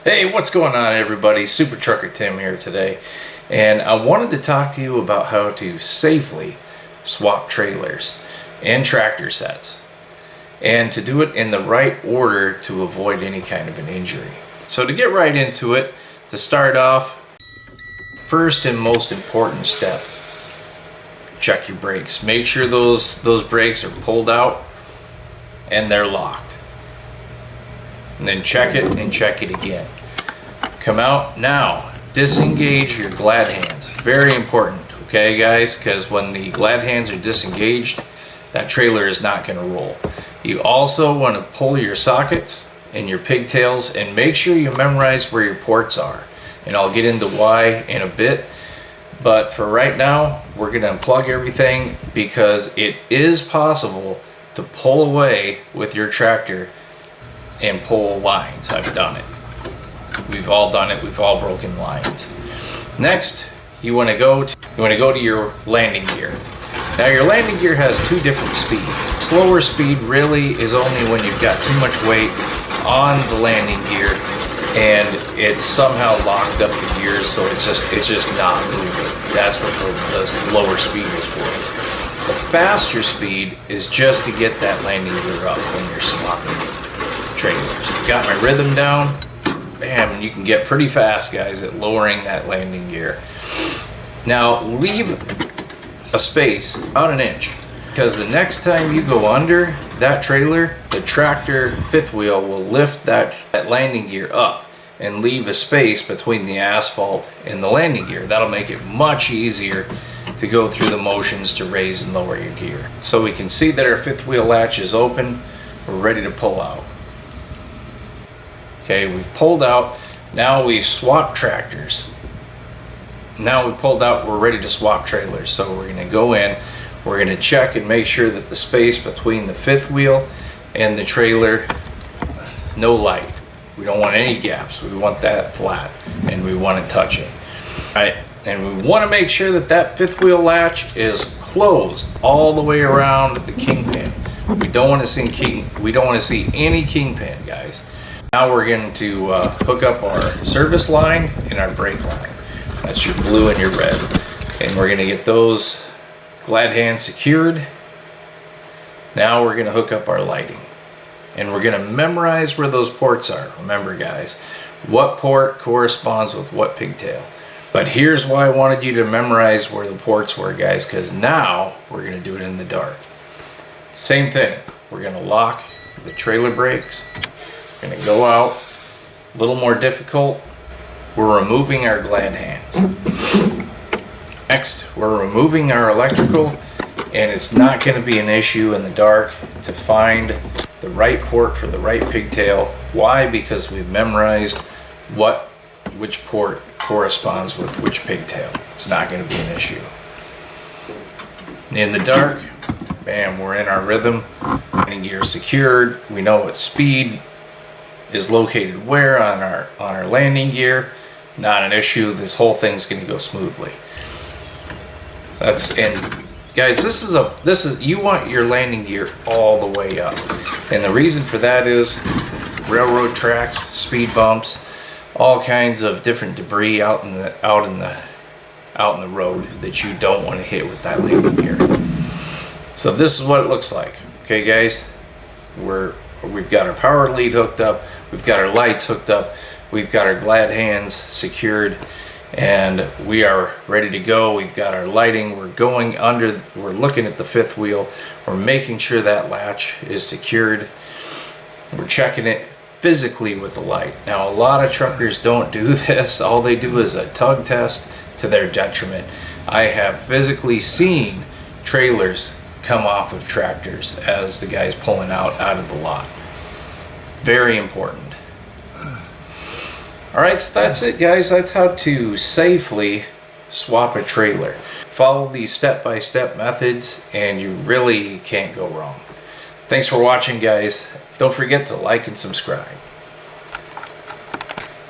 Hey, what's going on, everybody? Super Trucker Tim here today, and I wanted to talk to you about how to safely swap trailers and tractor sets, and to do it in the right order to avoid any kind of an injury. So to get right into it, to start off, first and most important step, check your brakes. Make sure those brakes are pulled out and they're locked. And then check it and check it again. Come out. Now disengage your glad hands. Very important, okay guys, because when the glad hands are disengaged, that trailer is not going to roll. You also want to pull your sockets and your pigtails and make sure you memorize where your ports are, and I'll get into why in a bit. But for right now, we're going to unplug everything, because it is possible to pull away with your tractor and pull lines. I've done it. We've all done it. We've all broken lines. Next, you want to go to your landing gear. Now your landing gear has two different speeds. Slower speed really is only when you've got too much weight on the landing gear and it's somehow locked up the gears, so it's just not moving. That's what the lower speed is for. The faster speed is just to get that landing gear up when you're swapping trailers. Got my rhythm down. Bam, you can get pretty fast, guys, at lowering that landing gear. Now leave a space about an inch, because the next time you go under that trailer, the tractor fifth wheel will lift that landing gear up and leave a space between the asphalt and the landing gear. That'll make it much easier to go through the motions to raise and lower your gear. So we can see that our fifth wheel latch is open. We're ready to pull out. Okay, we've pulled out. Now we've swapped tractors. Now we pulled out, we're ready to swap trailers. So we're going to go in, we're going to check and make sure that the space between the fifth wheel and the trailer, no light. We don't want any gaps. We want that flat, and we want to touch it. All right, and we want to make sure that that fifth wheel latch is closed all the way around the kingpin. We don't want to see any kingpin, guys. Now we're going to hook up our service line and our brake line. That's your blue and your red. And we're going to get those glad hands secured. Now we're going to hook up our lighting. And we're going to memorize where those ports are. Remember, guys, what port corresponds with what pigtail. But here's why I wanted you to memorize where the ports were, guys, because now we're going to do it in the dark. Same thing. We're going to lock the trailer brakes. We're going to go out. A little more difficult. We're removing our glad hands. Next, we're removing our electrical, and it's not going to be an issue in the dark to find the right port for the right pigtail. Why? Because we've memorized which port corresponds with which pigtail. It's not going to be an issue. In the dark, bam, we're in our rhythm. Landing gear secured. We know what speed is located where on our landing gear. Not an issue. This whole thing's going to go smoothly. And guys, this is you want your landing gear all the way up, and the reason for that is railroad tracks, speed bumps, all kinds of different debris out in the road that you don't want to hit with that landing gear. So this is what it looks like. Okay, guys, we've got our power lead hooked up, we've got our lights hooked up, we've got our glad hands secured, and we are ready to go. We've got our lighting. We're looking at the fifth wheel. We're making sure that latch is secured. We're checking it physically with the light. Now, a lot of truckers don't do this. All they do is a tug test to their detriment. I have physically seen trailers come off of tractors as the guy's pulling out of the lot. Very important. Alright, so that's it, guys. That's how to safely swap a trailer. Follow these step-by-step methods and you really can't go wrong. Thanks for watching, guys. Don't forget to like and subscribe.